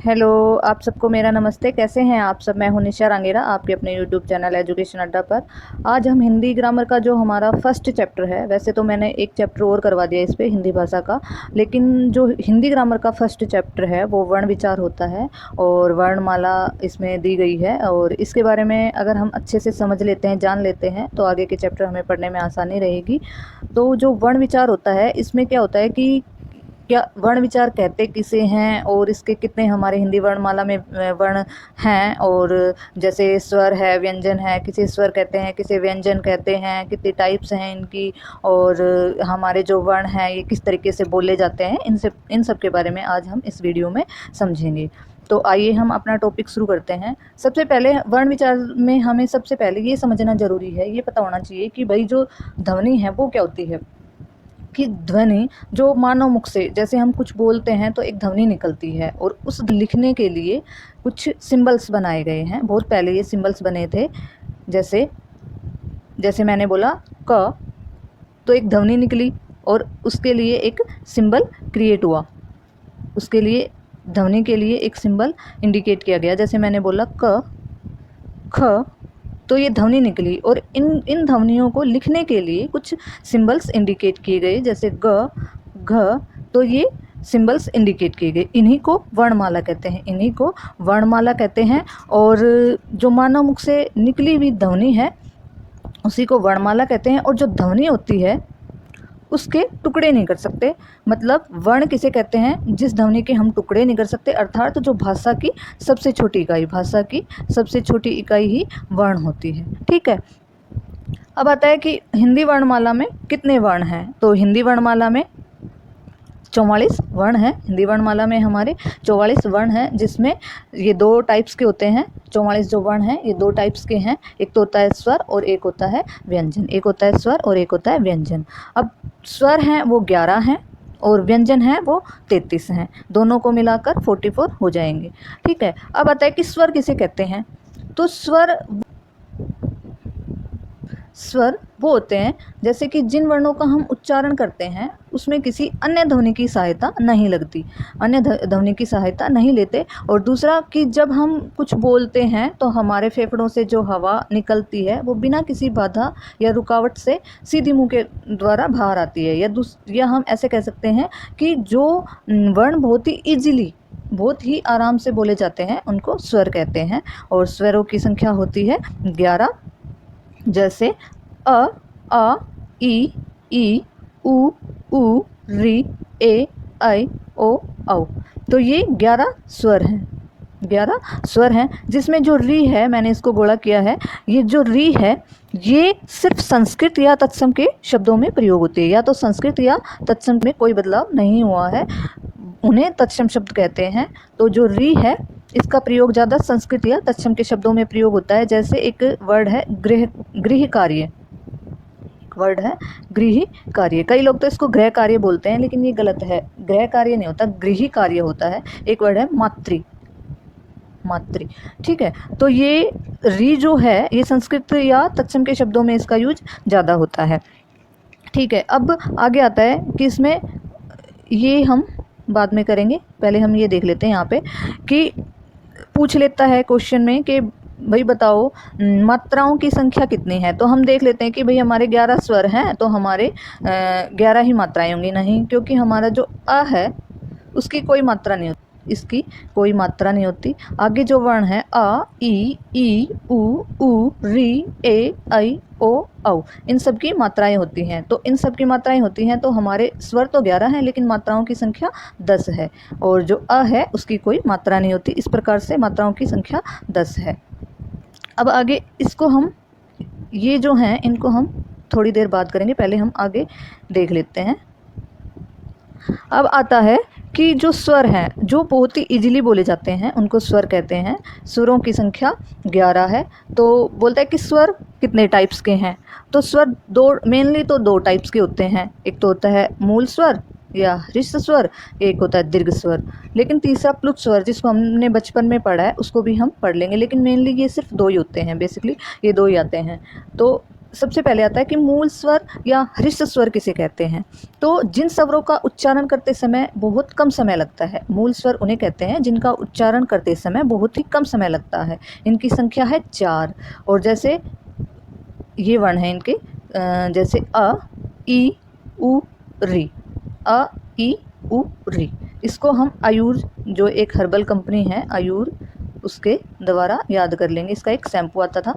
Hello. आप सबको मेरा नमस्ते। कैसे हैं आप सब? मैं हूं निशा रांगेरा, आपके अपने यूट्यूब चैनल एजुकेशन अड्डा पर। आज हम हिंदी ग्रामर का जो हमारा फर्स्ट चैप्टर है, वैसे तो मैंने एक चैप्टर और करवा दिया इस पे हिंदी भाषा का, लेकिन जो हिंदी ग्रामर का फर्स्ट चैप्टर है वो वर्ण विचार होता है और वर्णमाला इसमें दी गई है। और इसके बारे में अगर हम अच्छे से समझ लेते हैं, जान लेते हैं, तो आगे के चैप्टर हमें पढ़ने में आसानी रहेगी। तो जो वर्ण विचार होता है, इसमें क्या होता है कि क्या वर्ण विचार कहते किसे हैं और इसके कितने हमारे हिंदी वर्णमाला में वर्ण हैं। और जैसे स्वर है, व्यंजन है, किसे स्वर कहते हैं, किसे व्यंजन कहते हैं, कितनी टाइप्स हैं इनकी, और हमारे जो वर्ण हैं ये किस तरीके से बोले जाते हैं, इन सब के बारे में आज हम इस वीडियो में समझेंगे। तो आइए हम अपना टॉपिक शुरू करते हैं। सबसे पहले वर्ण विचार में हमें सबसे पहले ये समझना जरूरी है, ये पता होना चाहिए कि भाई जो ध्वनि है वो क्या होती है। कि ध्वनि जो मानव मुख से, जैसे हम कुछ बोलते हैं तो एक ध्वनि निकलती है, और उस लिखने के लिए कुछ सिंबल्स बनाए गए हैं। बहुत पहले ये सिंबल्स बने थे। जैसे जैसे मैंने बोला क, तो एक ध्वनि निकली और उसके लिए एक सिंबल क्रिएट हुआ, उसके लिए ध्वनि के लिए एक सिंबल इंडिकेट किया गया। जैसे मैंने बोला क, ख, तो ये ध्वनि निकली, और इन ध्वनियों को लिखने के लिए कुछ सिंबल्स इंडिकेट किए गए। जैसे ग, घ, तो ये सिंबल्स इंडिकेट किए गए। इन्हीं को वर्णमाला कहते हैं, इन्हीं को वर्णमाला कहते हैं। और जो मानव मुख से निकली हुई ध्वनि है उसी को वर्णमाला कहते हैं। और जो ध्वनि होती है उसके टुकड़े नहीं कर सकते। मतलब वर्ण किसे कहते हैं? जिस ध्वनि के हम टुकड़े नहीं कर सकते, अर्थात जो भाषा की सबसे छोटी इकाई, भाषा की सबसे छोटी इकाई ही वर्ण होती है। ठीक है। अब आता है कि हिंदी वर्णमाला में कितने वर्ण हैं। तो हिंदी वर्णमाला में 44 वर्ण हैं। हिंदी वर्णमाला में हमारे 44 वर्ण हैं, जिसमें ये दो टाइप्स के होते हैं। 44 जो वर्ण हैं ये दो टाइप्स के हैं। एक तो होता है स्वर और एक होता है व्यंजन। एक होता है स्वर और एक होता है व्यंजन। अब स्वर हैं वो 11 हैं और व्यंजन हैं वो 33 हैं। दोनों को मिलाकर 44 हो जाएंगे। ठीक है। अब आता है कि स्वर किसे कहते हैं। तो स्वर वो होते हैं जैसे कि जिन वर्णों का हम उच्चारण करते हैं उसमें किसी अन्य ध्वनि की सहायता नहीं लगती, अन्य ध्वनि की सहायता नहीं लेते। और दूसरा कि जब हम कुछ बोलते हैं तो हमारे फेफड़ों से जो हवा निकलती है वो बिना किसी बाधा या रुकावट से सीधी मुंह के द्वारा बाहर आती है। या हम ऐसे कह सकते हैं कि जो वर्ण बहुत ही ईजिली, बहुत ही आराम से बोले जाते हैं उनको स्वर कहते हैं। और स्वरों की संख्या होती है 11। जैसे अ, आ, ई, उ, री, ए, ऐ, ओ, औ। तो ये 11 स्वर हैं। 11 स्वर हैं, जिसमें जो री है, मैंने इसको गोला किया है, ये जो री है ये सिर्फ संस्कृत या तत्सम के शब्दों में प्रयोग होती है। या तो संस्कृत या तत्सम में कोई बदलाव नहीं हुआ है, उन्हें तत्सम शब्द कहते हैं। तो जो री है इसका प्रयोग ज़्यादा संस्कृत या तत्सम के शब्दों में प्रयोग होता है। जैसे एक वर्ड है गृह कार्य, वर्ड है गृह कार्य। कई लोग तो इसको गृह कार्य बोलते हैं, लेकिन ये गलत है। गृह कार्य नहीं होता, गृह कार्य होता है। एक वर्ड है मातृ, मातृ। ठीक है। तो ये री जो है ये संस्कृत या तत्सम के शब्दों में इसका यूज ज़्यादा होता है। ठीक है। अब आगे आता है कि इसमें ये हम बाद में करेंगे, पहले हम ये देख लेते हैं यहाँ पे कि पूछ लेता है क्वेश्चन में कि भाई बताओ मात्राओं की संख्या कितनी है। तो हम देख लेते हैं कि भाई हमारे 11 स्वर हैं तो हमारे 11 ही मात्राएं होंगी। नहीं, क्योंकि हमारा जो अ है उसकी कोई मात्रा नहीं होती, इसकी कोई मात्रा नहीं होती। आगे जो वर्ण है आ, ई, उ, री, ए, ऐ, ओ, औ, इन सब की मात्राएं होती हैं। तो इन सब की मात्राएं होती हैं तो हमारे स्वर तो 11 हैं, लेकिन मात्राओं की संख्या 10 है। और जो अ है उसकी कोई मात्रा नहीं होती। इस प्रकार से मात्राओं की संख्या 10 है। अब आगे इसको हम, ये जो हैं इनको हम थोड़ी देर बाद करेंगे, पहले हम आगे देख लेते हैं। अब आता है कि जो स्वर हैं जो बहुत ही इजीली बोले जाते हैं उनको स्वर कहते हैं। स्वरों की संख्या 11 है। तो बोलता है कि स्वर कितने टाइप्स के हैं। तो स्वर मेनली तो दो टाइप्स के होते हैं। एक तो होता है मूल स्वर या हृस्व स्वर, एक होता है दीर्घ स्वर। लेकिन तीसरा प्लुत स्वर जिसको हमने बचपन में पढ़ा है उसको भी हम पढ़ लेंगे, लेकिन मेनली ये सिर्फ दो ही होते हैं। बेसिकली ये दो ही आते हैं। तो सबसे पहले आता है कि मूल स्वर या हृस्व स्वर किसे कहते हैं। तो जिन स्वरों का उच्चारण करते समय बहुत कम समय लगता है, मूल स्वर उन्हें कहते हैं जिनका उच्चारण करते समय बहुत ही कम समय लगता है। इनकी संख्या है 4। और जैसे ये वर्ण हैं इनके, जैसे अ, ई, उ, री, अ, ई, उ, री। इसको हम आयुर, जो एक हर्बल कंपनी है आयुर, उसके द्वारा याद कर लेंगे। इसका एक शैम्पू आता था,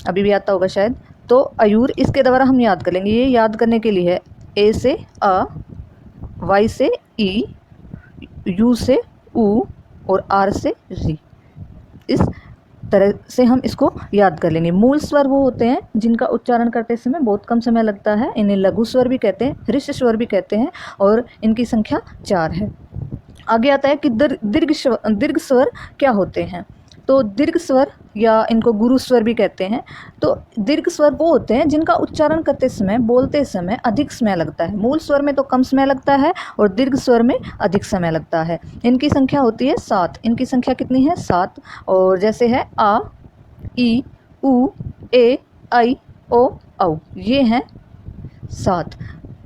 अभी भी आता होगा शायद। तो आयुर, इसके द्वारा हम याद कर लेंगे। ये याद करने के लिए है ए से अ, वाई से ई, यू से उ और आर से री। इस तरह से हम इसको याद कर लेंगे। मूल स्वर वो होते हैं जिनका उच्चारण करते समय बहुत कम समय लगता है। इन्हें लघु स्वर भी कहते हैं, हृस्व स्वर भी कहते हैं और इनकी संख्या 4 है। आगे आता है कि दीर्घ स्वर क्या होते हैं। तो दीर्घ स्वर या इनको गुरु स्वर भी कहते हैं। तो दीर्घ स्वर वो होते हैं जिनका उच्चारण करते समय, बोलते समय अधिक समय लगता है। मूल स्वर में तो कम समय लगता है और दीर्घ स्वर में अधिक समय लगता है। इनकी संख्या होती है 7। इनकी संख्या कितनी है? 7। और जैसे है आ, ई, उ, ए, आई, ओ, औ, ये हैं 7।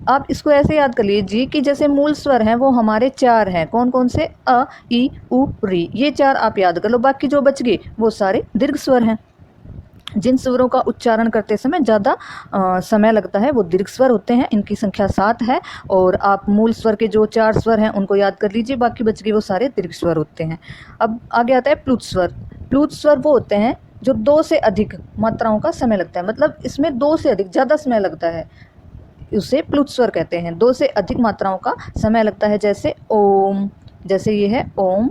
आप इसको ऐसे याद कर लीजिए कि जैसे मूल स्वर हैं वो हमारे 4 हैं। कौन कौन से? अ, ई, उ, री। ये 4 आप याद कर लो। बाकी जो बच गए वो सारे दीर्घ स्वर हैं। जिन स्वरों का उच्चारण करते समय ज़्यादा समय लगता है वो दीर्घ स्वर होते हैं। इनकी संख्या 7 है। और आप मूल स्वर के जो 4 स्वर हैं उनको याद कर लीजिए, बाकी बच गए वो सारे दीर्घ स्वर होते हैं। अब आगे आता है प्लुत स्वर। प्लुत स्वर वो होते हैं जो 2 से अधिक मात्राओं का समय लगता है, मतलब इसमें 2 से अधिक ज़्यादा समय लगता है, उसे प्लुत स्वर कहते हैं। 2 से अधिक मात्राओं का समय लगता है। जैसे ओम, जैसे ये है ओम,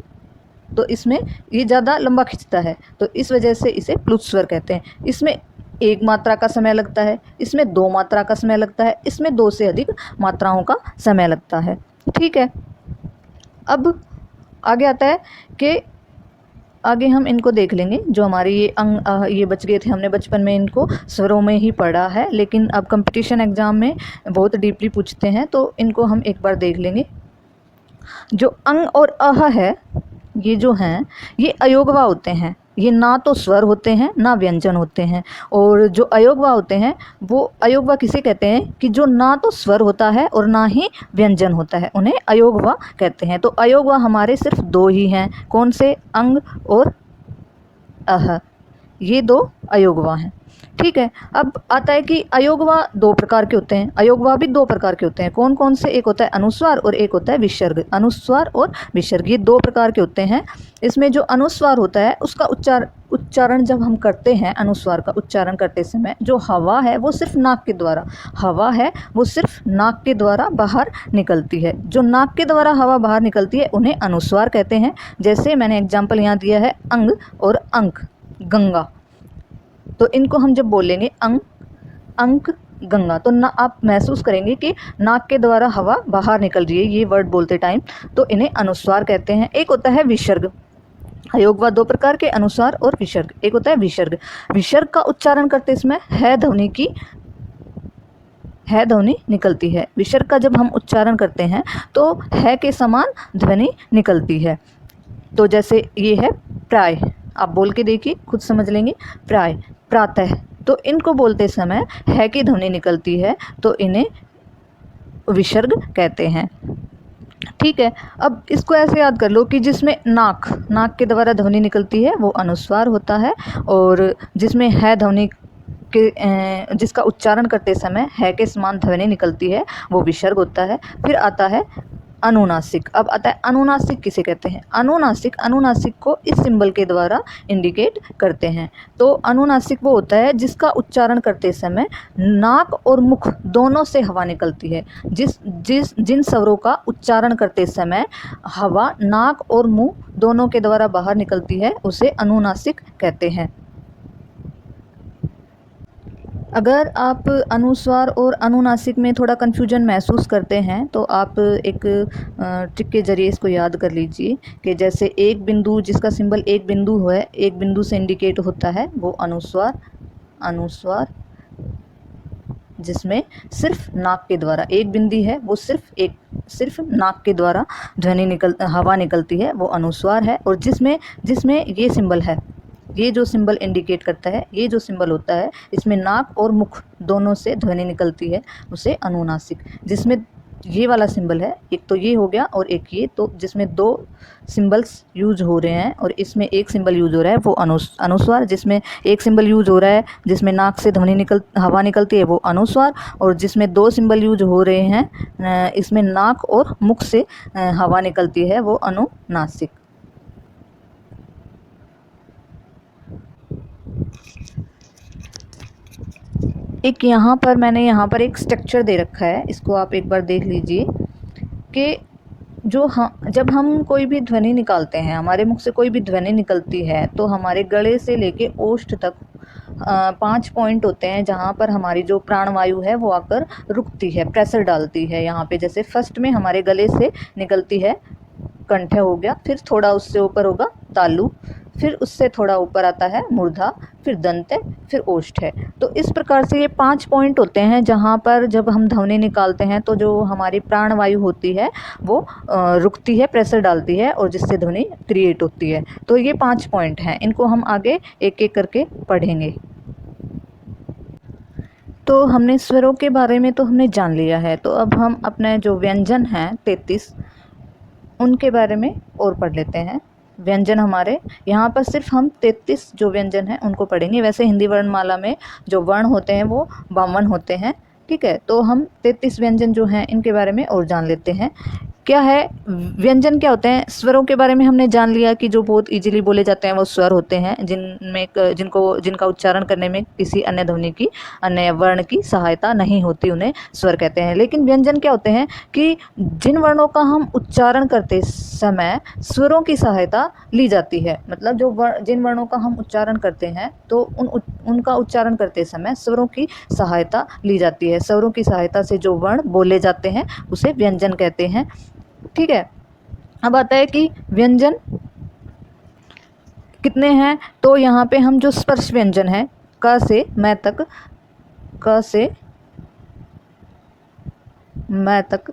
तो इसमें ये ज़्यादा लंबा खिंचता है, तो इस वजह से इसे प्लुत स्वर कहते हैं। इसमें 1 मात्रा का समय लगता है, इसमें 2 मात्रा का समय लगता है, इसमें 2 से अधिक मात्राओं का समय लगता है। ठीक है। अब आगे आता है कि आगे हम इनको देख लेंगे। जो हमारे ये ये बच गए थे, हमने बचपन में इनको स्वरों में ही पढ़ा है, लेकिन अब कंपटीशन एग्ज़ाम में बहुत डीपली पूछते हैं, तो इनको हम एक बार देख लेंगे। जो अंग और अह है, ये जो हैं ये अयोगवा होते हैं। ये ना तो स्वर होते हैं ना व्यंजन होते हैं। और जो अयोगवा होते हैं वो अयोगवा किसे कहते हैं कि जो ना तो स्वर होता है और ना ही व्यंजन होता है, उन्हें अयोगवा कहते हैं। तो अयोगवा हमारे सिर्फ 2 ही हैं। कौन से? अंग और अह, ये 2 अयोगवा हैं। ठीक है। अब आता है कि अयोगवा 2 प्रकार के होते हैं। अयोगवा भी 2 प्रकार के होते हैं। कौन कौन से? एक होता है अनुस्वार और एक होता है विसर्ग। अनुस्वार और विसर्ग, ये 2 प्रकार के होते हैं। इसमें जो अनुस्वार होता है उसका उच्चारण जब हम करते हैं, अनुस्वार का उच्चारण करते समय जो हवा है वो सिर्फ नाक के द्वारा, हवा है वो सिर्फ नाक के द्वारा बाहर निकलती है। जो नाक के द्वारा हवा बाहर निकलती है उन्हें अनुस्वार कहते हैं। जैसे मैंने एग्जाम्पल यहाँ दिया है अंग और अंक, गंगा। तो इनको हम जब बोलेंगे अंग, अंक, गंगा, तो ना आप महसूस करेंगे कि नाक के द्वारा हवा बाहर निकल रही है ये वर्ड बोलते टाइम, तो इन्हें अनुस्वार कहते हैं। एक होता है विसर्ग। अयोगवा 2 प्रकार के, अनुस्वार और विसर्ग। एक होता है विसर्ग। विसर्ग का उच्चारण करते समय है ध्वनि निकलती है। विसर्ग का जब हम उच्चारण करते हैं तो है के समान ध्वनि निकलती है। तो जैसे ये है प्राय, आप बोल के देखिए, खुद समझ लेंगे। प्राय, प्रातः, तो इनको बोलते समय है की ध्वनि निकलती है, तो इन्हें विसर्ग कहते हैं। ठीक है। अब इसको ऐसे याद कर लो कि जिसमें नाक के द्वारा ध्वनि निकलती है वो अनुस्वार होता है, और जिसमें है ध्वनि के जिसका उच्चारण करते समय है के समान ध्वनि निकलती है वो विसर्ग होता है। फिर आता है अनुनासिक। अब आता है अनुनासिक किसे कहते हैं? अनुनासिक को इस सिंबल के द्वारा इंडिकेट करते हैं। तो अनुनासिक वो होता है जिसका उच्चारण करते समय नाक और मुख दोनों से हवा निकलती है। जिन स्वरों का उच्चारण करते समय हवा नाक और मुंह दोनों के द्वारा बाहर निकलती है उसे अनुनासिक कहते हैं। अगर आप अनुस्वार और अनुनासिक में थोड़ा कन्फ्यूजन महसूस करते हैं तो आप एक ट्रिक के जरिए इसको याद कर लीजिए कि जैसे एक बिंदु, जिसका सिंबल एक बिंदु है, एक बिंदु से इंडिकेट होता है वो अनुस्वार, जिसमें सिर्फ नाक के द्वारा, एक बिंदी है वो सिर्फ नाक के द्वारा हवा निकलती है वो अनुस्वार है। और जिसमें ये सिंबल है, ये जो सिंबल इंडिकेट करता है, ये जो सिंबल होता है, इसमें नाक और मुख दोनों से ध्वनि निकलती है, उसे अनुनासिक। जिसमें ये वाला सिंबल है, एक तो ये हो गया और एक ये, तो जिसमें 2 सिंबल्स यूज हो रहे हैं और इसमें एक सिंबल यूज हो रहा है वो अनुस्वार। जिसमें एक सिंबल यूज हो रहा है जिसमें नाक से हवा निकलती है वो अनुस्वार, और जिसमें 2 सिंबल यूज हो रहे हैं इसमें नाक और मुख से हवा निकलती है वो अनुनासिक। एक मैंने यहाँ पर एक स्ट्रक्चर दे रखा है, इसको आप एक बार देख लीजिए कि जब हम कोई भी ध्वनि निकालते हैं, हमारे मुख से कोई भी ध्वनि निकलती है, तो हमारे गले से लेके ओष्ठ तक 5 पॉइंट होते हैं जहाँ पर हमारी जो प्राणवायु है वो आकर रुकती है, प्रेशर डालती है यहाँ पे। जैसे फर्स्ट में हमारे गले से निकलती है कंठ हो गया, फिर थोड़ा उससे ऊपर होगा तालु, फिर उससे थोड़ा ऊपर आता है मूर्धा, फिर दंत, फिर ओष्ठ है। तो इस प्रकार से ये 5 पॉइंट होते हैं जहाँ पर जब हम ध्वनि निकालते हैं तो जो हमारी प्राणवायु होती है वो रुकती है, प्रेशर डालती है और जिससे ध्वनि क्रिएट होती है। तो ये 5 पॉइंट हैं, इनको हम आगे एक एक करके पढ़ेंगे। तो हमने स्वरों के बारे में तो हमने जान लिया है, तो अब हम अपने जो व्यंजन हैं 33 उनके बारे में और पढ़ लेते हैं। व्यंजन हमारे यहाँ पर सिर्फ हम 33 जो व्यंजन हैं उनको पढ़ेंगे। वैसे हिंदी वर्णमाला में जो वर्ण होते हैं वो 52 होते हैं, ठीक है। तो हम 33 व्यंजन जो हैं इनके बारे में और जान लेते हैं। क्या है व्यंजन, क्या होते हैं? स्वरों के बारे में हमने जान लिया कि जो बहुत इजीली बोले जाते हैं वो स्वर होते हैं, जिनका उच्चारण करने में किसी अन्य ध्वनि की, अन्य वर्ण की सहायता नहीं होती, उन्हें स्वर कहते हैं। लेकिन व्यंजन क्या होते हैं कि जिन वर्णों का हम उच्चारण करते समय स्वरों की सहायता ली जाती है। मतलब जिन वर्णों का हम उच्चारण करते हैं तो उनका उच्चारण करते समय स्वरों की सहायता ली जाती है। स्वरों की सहायता से जो वर्ण बोले जाते हैं उसे व्यंजन कहते हैं, ठीक है। अब आता है कि व्यंजन कितने हैं। तो यहाँ पे हम जो स्पर्श व्यंजन है क से मैं तक, क से मैं तक,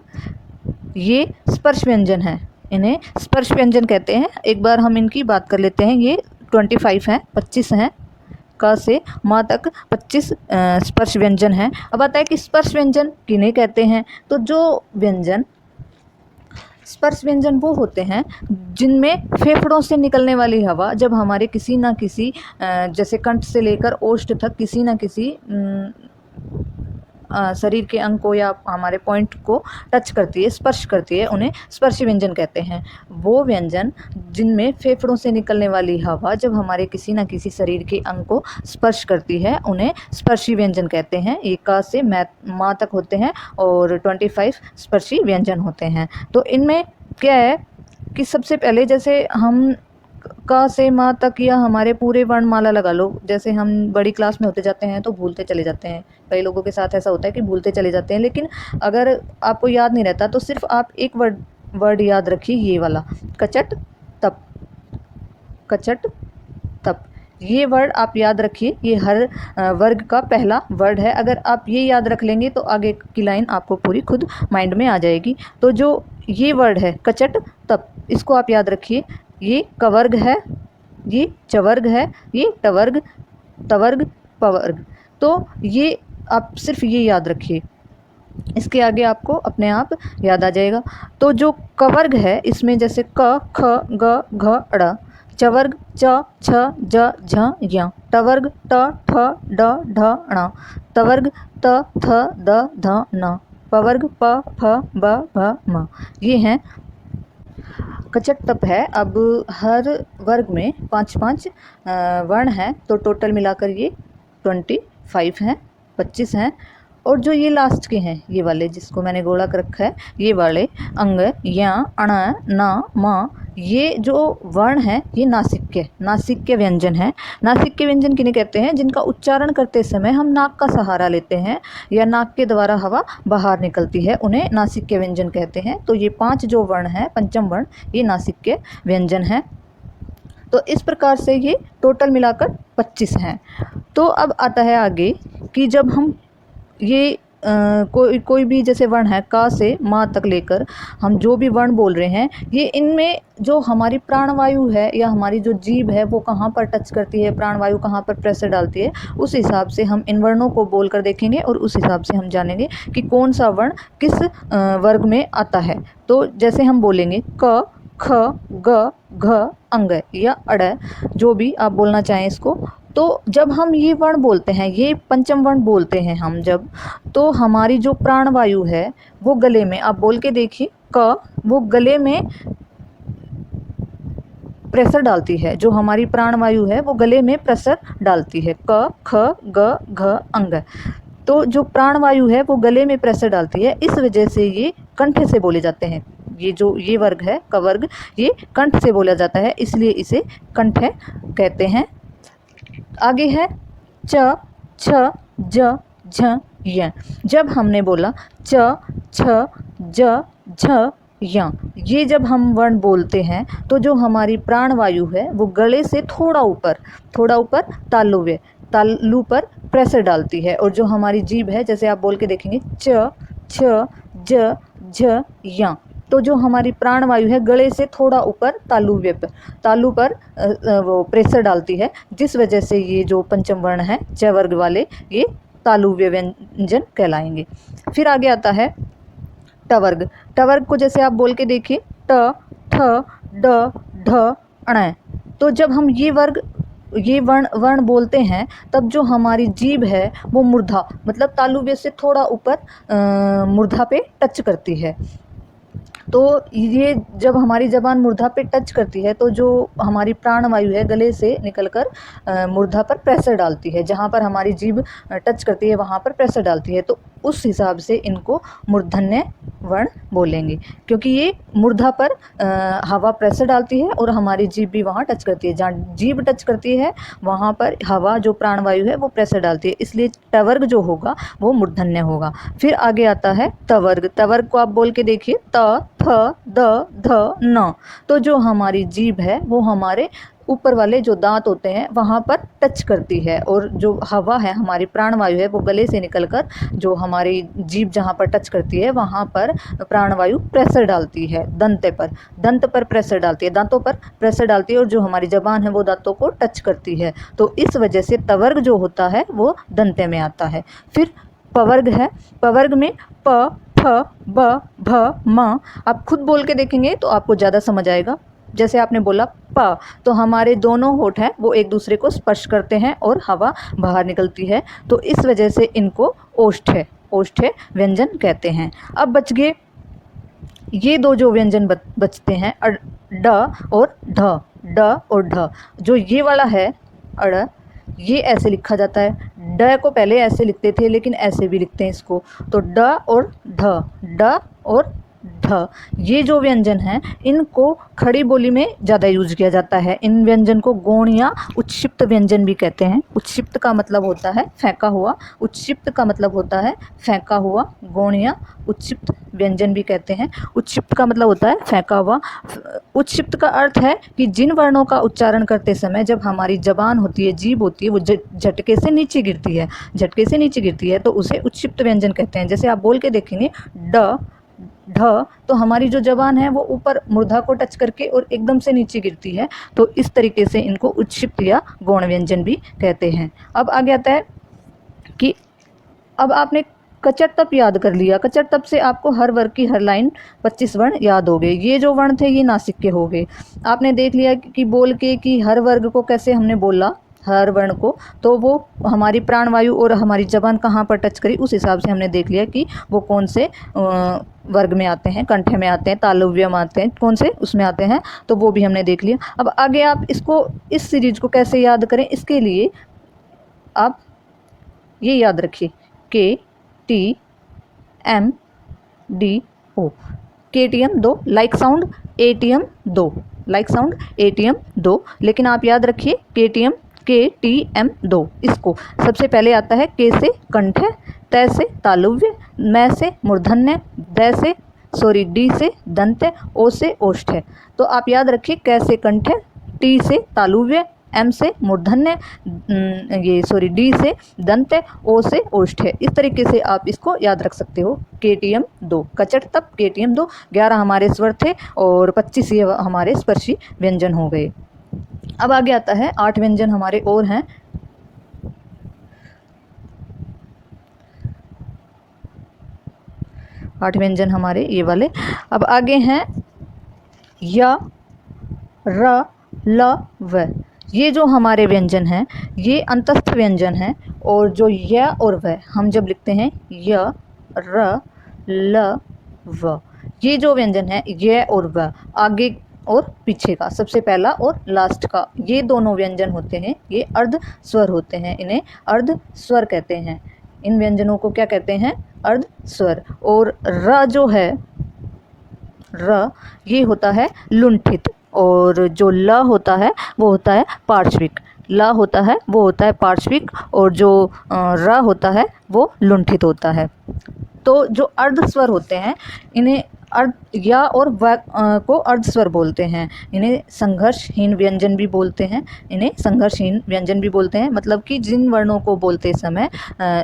ये स्पर्श व्यंजन है, इन्हें स्पर्श व्यंजन कहते हैं। एक बार हम इनकी बात कर लेते हैं। ये 25 हैं, 25 हैं। क से माँ तक 25 स्पर्श व्यंजन हैं। अब आता है कि स्पर्श व्यंजन किन्हें कहते हैं। तो जो व्यंजन स्पर्श व्यंजन वो होते हैं जिनमें फेफड़ों से निकलने वाली हवा जब हमारे किसी ना किसी जैसे कंठ से लेकर ओष्ठ तक किसी ना किसी शरीर के अंग को या हमारे पॉइंट को टच करती है, स्पर्श करती है, उन्हें स्पर्शी व्यंजन कहते हैं। वो व्यंजन जिनमें फेफड़ों से निकलने वाली हवा जब हमारे किसी न किसी शरीर के अंग को स्पर्श करती है उन्हें स्पर्शी व्यंजन कहते हैं। ये क से माँ तक होते हैं और 25 स्पर्शी व्यंजन होते हैं। तो इनमें क्या है कि सबसे पहले जैसे हम क से माँ तक या हमारे पूरे वर्णमाला लगा लो, जैसे हम बड़ी क्लास में होते जाते हैं तो भूलते चले जाते हैं। कई लोगों के साथ ऐसा होता है कि भूलते चले जाते हैं, लेकिन अगर आपको याद नहीं रहता तो सिर्फ आप एक वर्ड याद रखिए, ये वाला कचट तप, कचट तप। ये वर्ड आप याद रखिए, ये हर वर्ग का पहला वर्ड है। अगर आप ये याद रख लेंगे तो आगे की लाइन आपको पूरी खुद माइंड में आ जाएगी। तो जो ये वर्ड है कचट तप, इसको आप याद रखिए। ये कवर्ग है, ये चवर्ग है, ये टवर्ग, तवर्ग, पवर्ग। तो ये आप सिर्फ ये याद रखिए, इसके आगे आपको अपने आप याद आ जाएगा। तो जो कवर्ग है इसमें जैसे क, ख, ग, घ, ड़, चवर्ग च, छ, ज, झ, य, टवर्ग ट, ठ, ड, ढ, ण, तवर्ग त, थ, द, ध, न, पवर्ग प, फ, ब, भ, म। ये हैं कचट तप है। अब हर वर्ग में 5-5 वर्ण हैं, तो टोटल मिलाकर ये 25 हैं, 25 हैं। और जो ये लास्ट के हैं, ये वाले जिसको मैंने गोला कर रखा है, ये वाले अंग, या, अण, न, म, ये जो वर्ण हैं ये नासिक्य व्यंजन है। नासिक्य व्यंजन किन्हें कहते हैं? जिनका उच्चारण करते समय हम नाक का सहारा लेते हैं या नाक के द्वारा हवा बाहर निकलती है, उन्हें नासिक्य व्यंजन कहते हैं। तो ये 5 जो वर्ण हैं, पंचम वर्ण, ये नासिक्य व्यंजन है। तो इस प्रकार से ये टोटल मिलाकर 25 हैं। तो अब आता है आगे कि जब हम ये कोई भी जैसे वर्ण है का से माँ तक लेकर हम जो भी वर्ण बोल रहे हैं, ये इनमें जो हमारी प्राणवायु है या हमारी जो जीभ है वो कहाँ पर टच करती है, प्राणवायु कहाँ पर प्रेशर डालती है, उस हिसाब से हम इन वर्णों को बोल कर देखेंगे और उस हिसाब से हम जानेंगे कि कौन सा वर्ण किस वर्ग में आता है। तो जैसे हम बोलेंगे क, ख, ग, घ, अंग या अड़, जो भी आप बोलना चाहें इसको। तो जब हम ये वर्ण बोलते हैं, ये पंचम वर्ण बोलते हैं हम जब, तो हमारी जो प्राणवायु है वो गले में, आप बोल के देखिए क, वो गले में प्रेशर डालती है, जो हमारी प्राणवायु है वो गले में प्रेशर डालती है। क, ख, ग, घ, अंग। तो जो प्राणवायु है वो गले में प्रेशर डालती है, इस वजह से ये कंठ से बोले जाते हैं। ये जो ये वर्ग है क वर्ग, ये कंठ से बोला जाता है, इसलिए इसे कंठ कहते हैं। आगे है च, छ, ज, झ, य। जब हमने बोला च, छ, ज, झ, य, ये जब हम वर्ण बोलते हैं तो जो हमारी प्राणवायु है वो गले से थोड़ा ऊपर तालु पर प्रेशर डालती है, और जो हमारी जीभ है, जैसे आप बोल के देखेंगे च, छ, ज, झ, य, तो जो हमारी प्राणवायु है गले से थोड़ा ऊपर तालु पर वो प्रेशर डालती है, जिस वजह से ये जो पंचम वर्ण है च वर्ग वाले, ये तालुव्य व्यंजन कहलाएंगे। फिर आगे आता है ट वर्ग। ट वर्ग को जैसे आप बोल के देखिए ट, ठ, ड, ढ, अण। तो जब हम ये वर्ण बोलते हैं तब जो हमारी जीभ है वो मूर्धा मतलब तालुव्य से थोड़ा ऊपर मूर्धा पे टच करती है। तो ये जब हमारी ज़बान मूर्धा पे टच करती है तो जो हमारी प्राणवायु है गले से निकलकर मूर्धा पर प्रेशर डालती है, जहाँ पर हमारी जीभ टच करती है वहाँ पर प्रेशर डालती है, तो उस हिसाब से इनको मूर्धन्य वर्ण बोलेंगे, क्योंकि ये मूर्धा पर हवा प्रेशर डालती है और हमारी जीभ भी वहाँ टच करती है। जहाँ जीभ टच करती है वहाँ पर हवा जो प्राणवायु है वो प्रेशर डालती है, इसलिए टवर्ग जो होगा वो मूर्धन्य होगा। फिर आगे आता है तवर्ग। तवर्ग को आप बोल के देखिए त, थ, द, ध, न। तो जो हमारी जीभ है वो हमारे ऊपर वाले जो दांत होते हैं वहाँ पर टच करती है, और जो हवा है हमारी प्राणवायु है वो गले से निकलकर जो हमारी जीभ जहाँ पर टच करती है वहाँ पर प्राणवायु प्रेशर डालती है, दंत पर प्रेशर डालती है, दांतों पर प्रेशर डालती है, और जो हमारी जबान है वो दांतों को टच करती है। तो इस वजह से तवर्ग जो होता है वो दंते में आता है। फिर पवर्ग है। पवर्ग में प, फ, ब, भ, म। आप खुद बोल के देखेंगे तो आपको ज़्यादा समझ आएगा। जैसे आपने बोला प, तो हमारे दोनों होंठ हैं वो एक दूसरे को स्पर्श करते हैं और हवा बाहर निकलती है, तो इस वजह से इनको ओष्ठ्य व्यंजन कहते हैं। अब बच गए ये दो जो व्यंजन बचते हैं ड और ढ, ड और ढ। जो ये वाला है अड़, ये ऐसे लिखा जाता है। ड को पहले ऐसे लिखते थे लेकिन ऐसे भी लिखते हैं इसको, तो ड और ढ, ड और ढ। ये जो व्यंजन हैं इनको खड़ी बोली में ज़्यादा यूज किया जाता है। इन व्यंजन को गौण या उत्क्षिप्त व्यंजन भी कहते हैं। उत्क्षिप्त का मतलब होता है फेंका हुआ, उत्क्षिप्त का मतलब होता है फेंका हुआ। गौण या उत्क्षिप्त व्यंजन भी कहते हैं। उत्क्षिप्त का मतलब होता है फेंका हुआ। उत्क्षिप्त का अर्थ है कि जिन वर्णों का उच्चारण करते समय जब हमारी जबान होती है, जीभ होती है, वो झटके से नीचे गिरती है तो उसे उत्क्षिप्त व्यंजन कहते हैं। जैसे आप बोल के देखेंगे ड, ढ, तो हमारी जो जबान है वो ऊपर मूर्धा को टच करके और एकदम से नीचे गिरती है, तो इस तरीके से इनको उत्क्षिप्त या गौण व्यंजन भी कहते हैं। अब आगे आता है कि अब आपने कचर तप याद कर लिया। कचर तप से आपको हर वर्ग की हर लाइन 25 वर्ण याद हो गए। ये जो वर्ण थे ये नासिक के हो गए। आपने देख लिया कि बोल के कि हर वर्ग को कैसे हमने बोला, हर वर्ण को, तो वो हमारी प्राणवायु और हमारी जबान कहाँ पर टच करी उस हिसाब से हमने देख लिया कि वो कौन से वर्ग में आते हैं, कंठ में आते हैं, तालुव्य में आते हैं, कौन से उसमें आते हैं, तो वो भी हमने देख लिया। अब आगे आप इसको, इस सीरीज को कैसे याद करें, इसके लिए आप ये याद रखिए KTM DO। KTM 2 like sound, ATM 2 like sound, ATM 2, लेकिन आप याद रखिए KTM 2। इसको सबसे पहले आता है के से कंठ, त से तालुव्य, म से मूर्धन्य, डी से दंत, ओ से ओष्ठ। तो आप याद रखिए क से कंठ, टी से तालुव्य, एम से मूर्धन्य, डी से दंत्य, ओ से ओष्ठ्य। इस तरीके से आप इसको याद रख सकते हो। KTM 2 कचट तप KTM 2, 11 हमारे स्वर थे और 25 ये हमारे स्पर्शी व्यंजन हो गए। अब आगे आता है 8 व्यंजन हमारे और हैं। आठ व्यंजन हमारे ये वाले। अब आगे हैं य, र, ल, व। ये जो हमारे व्यंजन हैं ये अंतस्थ व्यंजन हैं, और जो य और व हम जब लिखते हैं य, र, ल, व, ये जो व्यंजन है य और व, आगे और पीछे का, सबसे पहला और लास्ट का, ये दोनों व्यंजन होते हैं, ये अर्ध स्वर होते हैं, इन्हें अर्ध स्वर कहते हैं। इन व्यंजनों को क्या कहते हैं? अर्ध स्वर। और र जो है, र ये होता है लुंठित, और जो ल होता है वो होता है पार्श्विक। ल होता है वो होता है पार्श्विक, और जो र होता है वो लुंठित होता है। तो जो अर्ध स्वर होते हैं इन्हें अर्ध या और व को अर्ध स्वर बोलते हैं। इन्हें संघर्षहीन व्यंजन भी बोलते हैं, इन्हें संघर्षहीन व्यंजन भी बोलते हैं। मतलब कि जिन वर्णों को बोलते समय,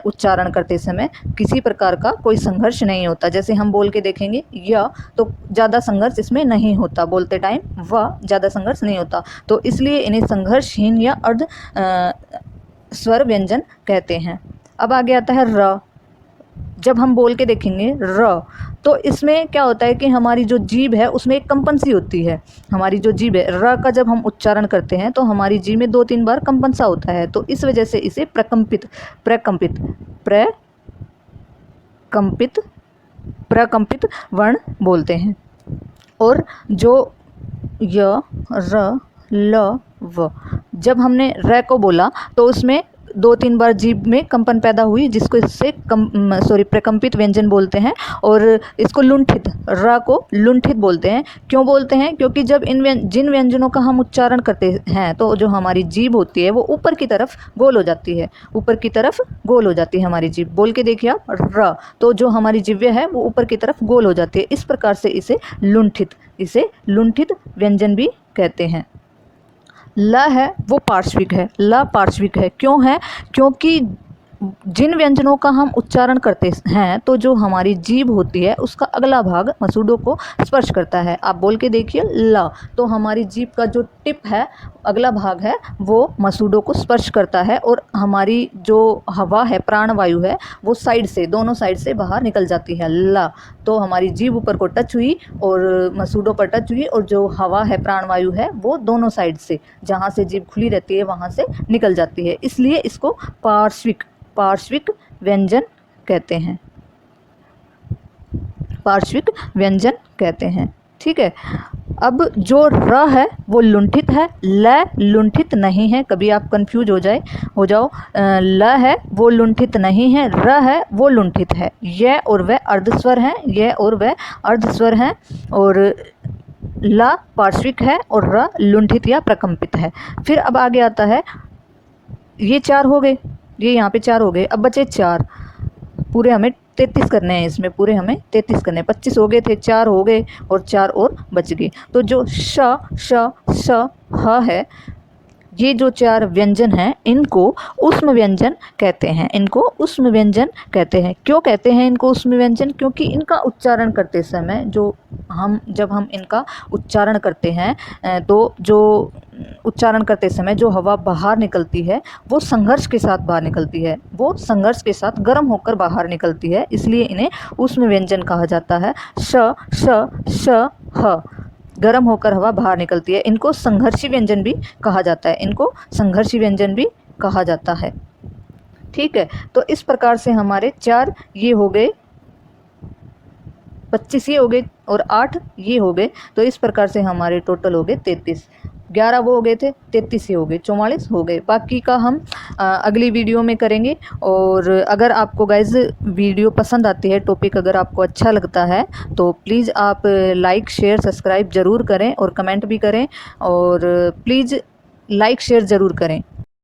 उच्चारण करते समय किसी प्रकार का कोई संघर्ष नहीं होता। जैसे हम बोल के देखेंगे य, तो ज़्यादा संघर्ष इसमें नहीं होता, बोलते टाइम व ज़्यादा संघर्ष नहीं होता, तो इसलिए इन्हें संघर्षहीन या अर्ध स्वर व्यंजन कहते हैं। अब आगे आता है र। जब हम बोल के देखेंगे र, तो इसमें क्या होता है कि हमारी जो जीभ है उसमें एक कंपन सी होती है। हमारी जो जीभ है, र का जब हम उच्चारण करते हैं तो हमारी जीभ में 2-3 बार कंपन सा होता है, तो इस वजह से इसे प्रकंपित प्रकंपित वर्ण बोलते हैं। और जो य, र, ल, व, जब हमने र को बोला तो उसमें 2-3 बार जीभ में कंपन पैदा हुई, जिसको इससे प्रकंपित व्यंजन बोलते हैं। और इसको लुंठित, र को लुंठित बोलते हैं। क्यों बोलते हैं? क्योंकि जब जिन व्यंजनों का हम उच्चारण करते हैं तो जो हमारी जीभ होती है वो ऊपर की तरफ गोल हो जाती है, ऊपर की तरफ गोल हो जाती है हमारी जीभ। बोल के देखिए आप, र, तो जो हमारी जिह्वा है वो ऊपर की तरफ गोल हो जाती है। इस प्रकार से इसे लुंठित व्यंजन भी कहते हैं। ल है वो पार्श्विक है, ल पार्श्विक है। क्यों है? क्योंकि जिन व्यंजनों का हम उच्चारण करते हैं तो जो हमारी जीभ होती है उसका अगला भाग मसूड़ों को स्पर्श करता है। आप बोल के देखिए ल, तो हमारी जीभ का जो टिप है, अगला भाग है, वो मसूड़ों को स्पर्श करता है, और हमारी जो हवा है, प्राणवायु है, वो साइड से, दोनों साइड से बाहर निकल जाती है। ल, तो हमारी जीभ ऊपर को टच हुई और मसूड़ों पर टच हुई, और जो हवा है, प्राणवायु है, वो दोनों साइड से, जहाँ से जीभ खुली रहती है वहाँ से निकल जाती है। इसलिए इसको पार्श्विक व्यंजन कहते हैं, पार्श्विक व्यंजन कहते हैं। ठीक है। अब जो र है वो लुंठित है, ल लुंठित नहीं है। कभी आप कंफ्यूज हो जाओ, ल है वो लुंठित नहीं है, र है वो लुंठित है। य और वह अर्धस्वर हैं, य और वह अर्धस्वर हैं, और ला पार्श्विक है और र लुंठित या प्रकंपित है। फिर अब आगे आता है, ये 4 हो गए, ये यहाँ पे 4 हो गए। अब बचे 4, पूरे हमें 33 करने हैं, इसमें पूरे हमें 33 करने हैं। 25 हो गए थे, 4 हो गए और 4 और बच गए। तो जो श ह है, ये जो 4 व्यंजन हैं इनको ऊष्म व्यंजन कहते हैं, इनको ऊष्म व्यंजन कहते हैं। क्यों कहते हैं इनको ऊष्म व्यंजन? क्योंकि इनका उच्चारण करते समय जब हम इनका उच्चारण करते हैं तो जो उच्चारण करते समय जो हवा बाहर निकलती है वो संघर्ष के साथ बाहर निकलती है, वो संघर्ष के साथ गर्म होकर बाहर निकलती है, इसलिए इन्हें ऊष्म व्यंजन कहा जाता है। श ह, गर्म होकर हवा बाहर निकलती है। इनको संघर्षी व्यंजन भी कहा जाता है, इनको संघर्षी व्यंजन भी कहा जाता है। ठीक है। तो इस प्रकार से हमारे 4 ये हो गए, 25 ये हो गए और 8 ये हो गए। तो इस प्रकार से हमारे टोटल हो गए 33। 11 वो हो गए थे, 33 ये हो गए, 44 हो गए। बाकी का हम अगली वीडियो में करेंगे। और अगर आपको गाइज वीडियो पसंद आती है, टॉपिक अगर आपको अच्छा लगता है तो प्लीज़ आप लाइक शेयर सब्सक्राइब ज़रूर करें और कमेंट भी करें, और प्लीज़ लाइक शेयर ज़रूर करें।